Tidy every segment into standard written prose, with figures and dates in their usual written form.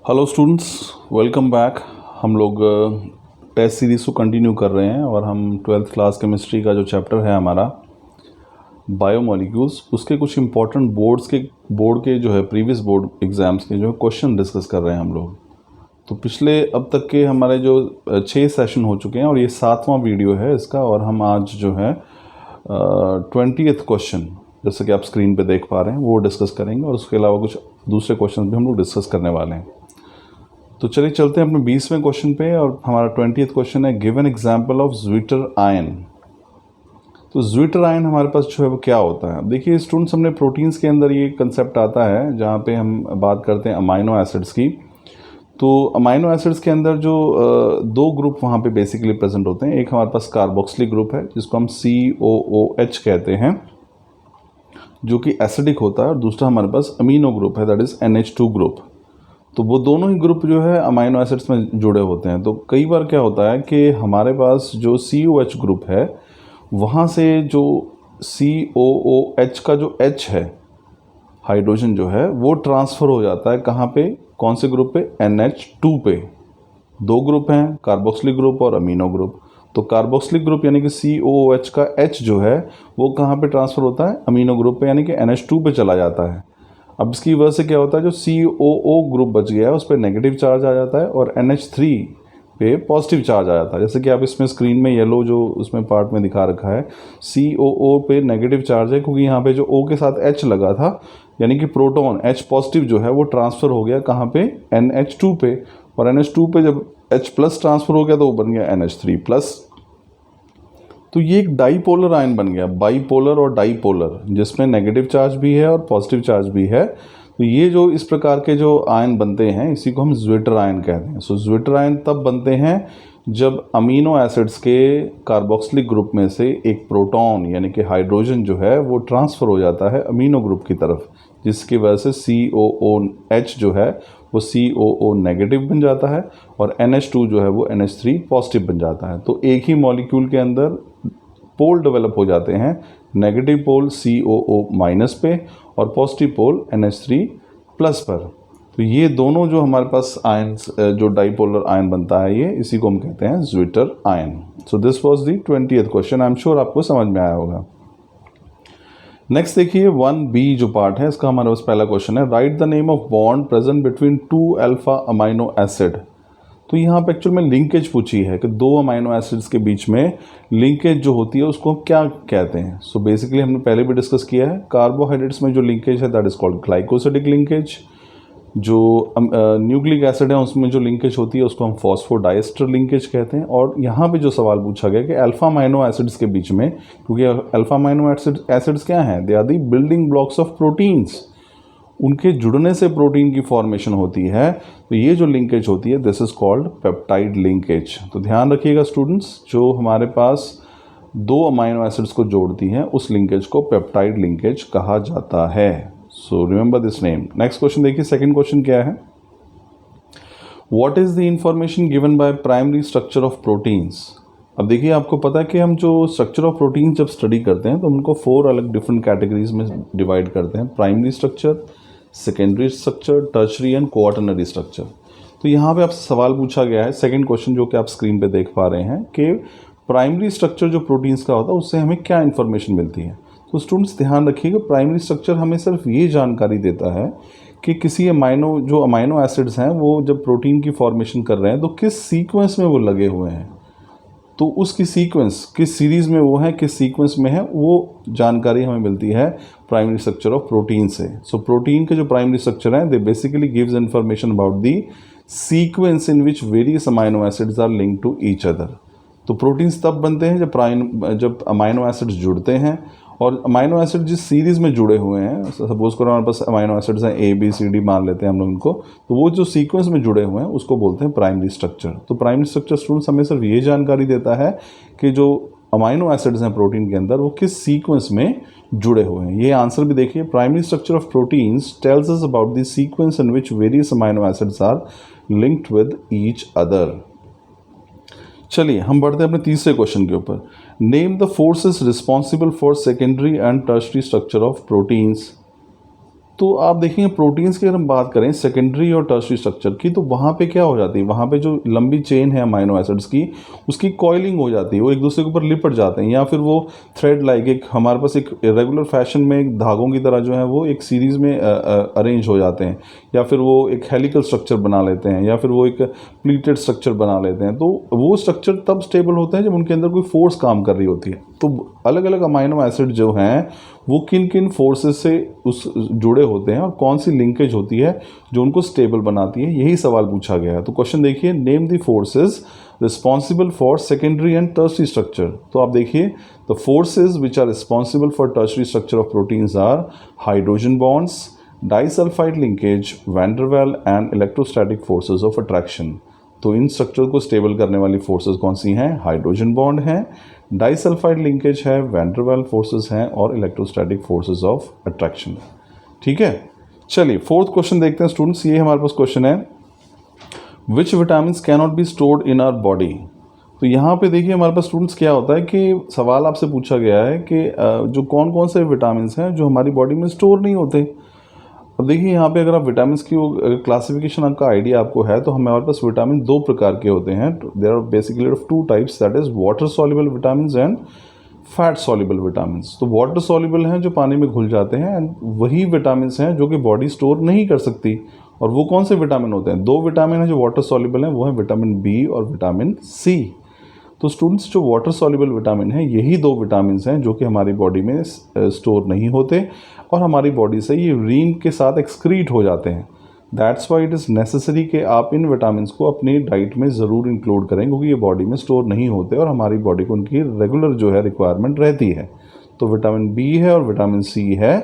Hello students, welcome back. हम लोग test series को कंटिन्यू कर रहे हैं और हम 12th क्लास केमिस्ट्री का जो चैप्टर है हमारा बायोमोलिक्यूल्स, उसके कुछ इंपॉर्टेंट बोर्ड के जो है प्रीवियस बोर्ड एग्ज़ाम्स के जो है क्वेश्चन डिस्कस कर रहे हैं हम लोग। तो पिछले अब तक के हमारे जो 6 सेशन हो चुके हैं और ये 7वां वीडियो है इसका, और हम आज जो है 20th क्वेश्चन, जैसे कि आप स्क्रीन पे देख पा रहे हैं, वो डिस्कस करेंगे और उसके अलावा कुछ दूसरे क्वेश्चन भी हम लोग डिस्कस करने वाले हैं। तो चलिए चलते हैं अपने 20वें क्वेश्चन पे, और हमारा 20th क्वेश्चन है given example of zwitter ion. तो ज्विटर आयन हमारे पास जो है वो क्या होता है। देखिए स्टूडेंट्स, हमने प्रोटीन्स के अंदर ये कंसेप्ट आता है जहाँ पे हम बात करते हैं अमाइनो एसिड्स की। तो अमाइनो एसिड्स के अंदर जो दो ग्रुप वहाँ पे बेसिकली प्रेजेंट होते हैं। एक हमारे पास कार्बोक्सिलिक ग्रुप है जिसको हम COOH कहते हैं, जो कि एसिडिक होता है, और दूसरा हमारे पास अमीनो ग्रुप है, दैट इज़ NH2 ग्रुप। तो वो दोनों ही ग्रुप जो है अमाइनो एसिड्स में जुड़े होते हैं। तो कई बार क्या होता है कि हमारे पास जो COH ग्रुप है वहाँ से जो COOH का जो H है, हाइड्रोजन जो है, वो ट्रांसफ़र हो जाता है कहाँ पे, कौन से ग्रुप पे, NH2 पे। दो ग्रुप हैं, कार्बोक्सिलिक ग्रुप और अमीनो ग्रुप। तो कार्बोक्सिलिक ग्रुप यानी कि COOH का H जो है वो कहाँ पे ट्रांसफ़र होता है, अमीनो ग्रुप पे, यानी कि NH2 पे चला जाता है। अब इसकी वजह से क्या होता है, जो COO ग्रुप बच गया है उस पर नेगेटिव चार्ज आ जाता है और NH3 पे पॉजिटिव चार्ज आ जाता है। जैसे कि आप इसमें स्क्रीन में येलो जो उसमें पार्ट में दिखा रखा है, COO पे नेगेटिव चार्ज है क्योंकि यहाँ पे जो O के साथ H लगा था, यानी कि प्रोटॉन H पॉजिटिव जो है वो ट्रांसफ़र हो गया कहाँ पे, NH2 पे, और NH2 पे जब H प्लस ट्रांसफ़र हो गया तो वो बन गया NH3 प्लस। तो ये एक डाईपोलर आयन बन गया, बाईपोलर और डाईपोलर, जिसमें नेगेटिव चार्ज भी है और पॉजिटिव चार्ज भी है। तो ये जो इस प्रकार के जो आयन बनते हैं इसी को हम ज्विटर आयन कहते हैं। सो ज्विटर आयन तब बनते हैं जब अमीनो एसिड्स के कार्बोक्सिलिक ग्रुप में से एक प्रोटॉन यानी कि हाइड्रोजन जो है वो ट्रांसफ़र हो जाता है अमीनो ग्रुप की तरफ, जिसकी वजह से COOH जो है वो COO नेगेटिव बन जाता है और NH2 जो है वो NH3 पॉजिटिव बन जाता है। तो एक ही मॉलिक्यूल के अंदर पोल डेवलप हो जाते हैं, नेगेटिव पोल COO माइनस पे और पॉजिटिव पोल NH3 प्लस पर। तो ये दोनों जो हमारे पास आयन्स, जो डाईपोलर आयन बनता है, ये इसी को हम कहते हैं zwitter ion. So this was the 20th question. I am sure आपको समझ में आया होगा। नेक्स्ट देखिए 1B जो पार्ट है इसका हमारे पास पहला क्वेश्चन है, right the name of bond present between 2 alpha amino acid. तो यहाँ पे एक्चुअल में लिंकेज पूछी है कि दो अमाइनो एसिड्स के बीच में लिंकेज जो होती है उसको हम क्या कहते हैं। सो बेसिकली हमने पहले भी डिस्कस किया है, कार्बोहाइड्रेट्स में जो लिंकेज है that is called glycosidic linkage. जो न्यूक्लिक एसिड है उसमें जो लिंकेज होती है उसको हम फॉस्फोडाइएस्टर लिंकेज कहते हैं। और यहाँ पे जो सवाल पूछा गया कि अल्फा अमाइनो एसिड्स के बीच में, क्योंकि अल्फा अमाइनो एसिड्स क्या हैं, they are the building blocks of proteins, उनके जुड़ने से प्रोटीन की फॉर्मेशन होती है। तो ये जो लिंकेज होती है this is called peptide linkage. तो ध्यान रखिएगा स्टूडेंट्स, जो हमारे पास दो अमाइनो एसिड्स को जोड़ती हैं उस लिंकेज को पेप्टाइड लिंकेज कहा जाता है। So remember this name. Next question देखिए, सेकंड क्वेश्चन क्या है, what is the information given by primary structure of proteins. अब देखिए आपको पता है कि हम जो स्ट्रक्चर ऑफ प्रोटीन जब स्टडी करते हैं तो उनको 4 अलग डिफरेंट कैटेगरीज में डिवाइड करते हैं, primary structure, secondary structure, tertiary and quaternary structure. तो यहाँ पे आपसे सवाल पूछा गया है, सेकंड क्वेश्चन जो कि आप स्क्रीन पे देख पा रहे हैं, कि प्राइमरी स्ट्रक्चर जो प्रोटीन्स का होता है उससे हमें क्या इन्फॉर्मेशन मिलती है। तो स्टूडेंट्स ध्यान रखिएगा, प्राइमरी स्ट्रक्चर हमें सिर्फ ये जानकारी देता है कि किसी अमाइनो एसिड्स हैं वो जब प्रोटीन की फॉर्मेशन कर रहे हैं तो किस सीक्वेंस में वो लगे हुए हैं, तो उसकी सीक्वेंस किस सीरीज़ में वो है, किस सीक्वेंस में है, वो जानकारी हमें मिलती है प्राइमरी स्ट्रक्चर ऑफ प्रोटीन से। सो प्रोटीन के जो प्राइमरी स्ट्रक्चर हैं they basically gives information about the sequence in which various amino acids are linked to each other. तो प्रोटीन्स तब बनते हैं जब अमाइनो एसिड्स जुड़ते हैं, और अमाइनो एसिड जिस सीरीज़ में जुड़े हुए हैं, सपोज करो हमारे पास अमाइनो एसिड्स हैं ABCD मान लेते हैं हम लोग इनको, तो वो जो सीक्वेंस में जुड़े हुए हैं उसको बोलते हैं प्राइमरी स्ट्रक्चर। तो प्राइमरी स्ट्रक्चर स्टूडेंट्स हमें सिर्फ ये जानकारी देता है कि जो अमाइनो एसिड्स हैं प्रोटीन के अंदर वो किस सीक्वेंस में जुड़े हुए हैं। ये आंसर भी देखिए, primary structure of proteins tells us about the sequence in which various amino acids are linked with each other. चलिए हम बढ़ते हैं अपने तीसरे क्वेश्चन के ऊपर, name the forces responsible for secondary and tertiary structure of proteins. तो आप देखेंगे प्रोटीन्स की अगर हम बात करें सेकेंडरी और टर्शियरी स्ट्रक्चर की, तो वहाँ पे क्या हो जाती है, वहाँ पे जो लंबी चेन है अमाइनो एसिड्स की, उसकी कॉइलिंग हो जाती है, वो एक दूसरे के ऊपर लिपट जाते हैं, या फिर वो थ्रेड लाइक एक हमारे पास एक रेगुलर फैशन में एक धागों की तरह जो है वो एक सीरीज़ में अरेंज हो जाते हैं, या फिर वो एक हेलिकल स्ट्रक्चर बना लेते हैं, या फिर वो एक प्लीटेड स्ट्रक्चर बना लेते हैं। तो वो स्ट्रक्चर तब स्टेबल होते हैं जब उनके अंदर कोई फोर्स काम कर रही होती है। तो अलग अलग अमाइनो एसिड जो हैं वो किन किन फोर्सेस से उस जुड़े होते हैं और कौन सी लिंकेज होती है जो उनको स्टेबल बनाती है, यही सवाल पूछा गया है। तो क्वेश्चन देखिए, name the forces responsible for secondary and tertiary structure. तो आप देखिए, the forces which are responsible for tertiary structure of proteins are hydrogen bonds, disulphide linkage, van der Waals and electrostatic forces of attraction. तो इन structure को stable करने वाली forces कौन सी हैं? हाइड्रोजन बॉन्ड है, डाइसल्फाइड लिंकेज है, वैन डर वाल फोर्सेस हैं और इलेक्ट्रोस्टैटिक फोर्सेस ऑफ अट्रैक्शन। ठीक है, चलिए फोर्थ क्वेश्चन देखते हैं स्टूडेंट्स। ये हमारे पास क्वेश्चन है, which vitamins cannot be stored in our body. तो यहाँ पे देखिए हमारे पास स्टूडेंट्स क्या होता है कि सवाल आपसे पूछा गया है कि जो कौन कौन से विटामिन्स हैं जो हमारी बॉडी में स्टोर नहीं होते। अब देखिए यहाँ पे अगर आप विटामिन्स की क्लासिफिकेशन आपका आइडिया आपको है, तो हमारे पास विटामिन दो प्रकार के होते हैं। There are basically of two types, that is water soluble vitamins and fat soluble vitamins. तो वाटर सॉल्युबल हैं जो पानी में घुल जाते हैं, एंड वही विटामिन्स हैं जो कि बॉडी स्टोर नहीं कर सकती। और वो कौन से विटामिन होते हैं? दो विटामिन हैं जो वाटर सॉल्युबल हैं, वो है विटामिन बी और विटामिन सी। तो स्टूडेंट्स, जो वाटर सॉल्युबल विटामिन है, यही दो विटामिन हैं जो कि हमारी बॉडी में स्टोर नहीं होते और हमारी बॉडी से ये यूरिन के साथ एक्सक्रीट हो जाते हैं। That's why it is necessary कि आप इन विटामिन को अपनी डाइट में ज़रूर इंक्लूड करें, क्योंकि ये बॉडी में स्टोर नहीं होते और हमारी बॉडी को उनकी रेगुलर जो है रिक्वायरमेंट रहती है। तो विटामिन बी है और विटामिन सी है,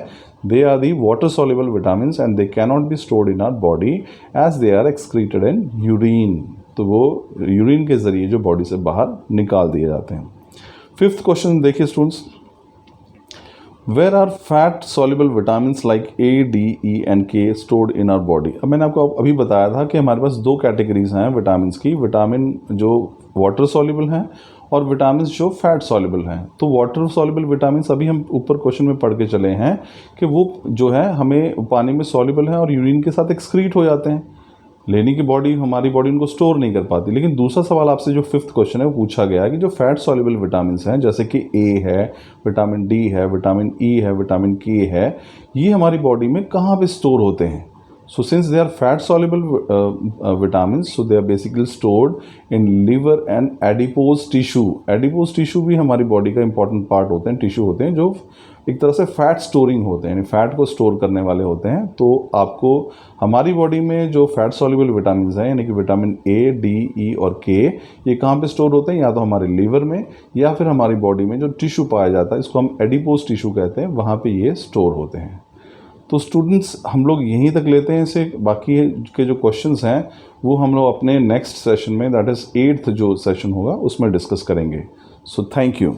they are the water soluble vitamin and they cannot be stored in our body as they are excreted in urine. तो वो यूरिन के ज़रिए जो बॉडी से बाहर निकाल दिए जाते हैं। फिफ्थ क्वेश्चन देखिए students, where are fat soluble vitamins like A, D, E and K stored in our body. अब मैंने आपको अभी बताया था कि हमारे पास दो कैटेगरीज हैं विटामिन्स की, विटामिन जो वाटर सॉल्युबल हैं और विटामिन जो फैट सॉल्युबल हैं। तो वाटर सॉल्युबल विटामिन्स अभी हम ऊपर क्वेश्चन में पढ़ के चले हैं कि वो जो है हमें पानी में सॉल्युबल है और यूरिन के साथ एक्सक्रीट हो जाते हैं, लेने की बॉडी हमारी बॉडी उनको स्टोर नहीं कर पाती। लेकिन दूसरा सवाल आपसे जो फिफ्थ क्वेश्चन है वो पूछा गया है कि जो फैट सॉल्युबल विटामिन्स हैं, जैसे कि ए है, विटामिन डी है, विटामिन ई है, विटामिन के है, ये हमारी बॉडी में कहाँ पे स्टोर होते हैं? So since they are fat soluble vitamins, so they are basically stored in liver and adipose tissue. Adipose tissue भी हमारी बॉडी का इंपॉर्टेंट पार्ट होते हैं, टिश्यू होते हैं जो एक तरह से फैट स्टोरिंग होते हैं, यानी फैट को स्टोर करने वाले होते हैं। तो आपको हमारी बॉडी में जो फैट सॉल्युबल विटामिन हैं, यानी कि विटामिन ए, डी, ई और के, ये कहाँ पे स्टोर होते हैं? या तो हमारे लीवर में या फिर हमारी बॉडी में जो टिश्यू पाया जाता है, इसको हम एडिपोज टिश्यू कहते हैं, वहाँ पे ये स्टोर होते हैं। तो स्टूडेंट्स, हम लोग यहीं तक लेते हैं इसे। बाकी के जो क्वेश्चंस हैं वो हम लोग अपने नेक्स्ट सेशन में, दैट इज़ 8th जो सेशन होगा, उसमें डिस्कस करेंगे। So thank you.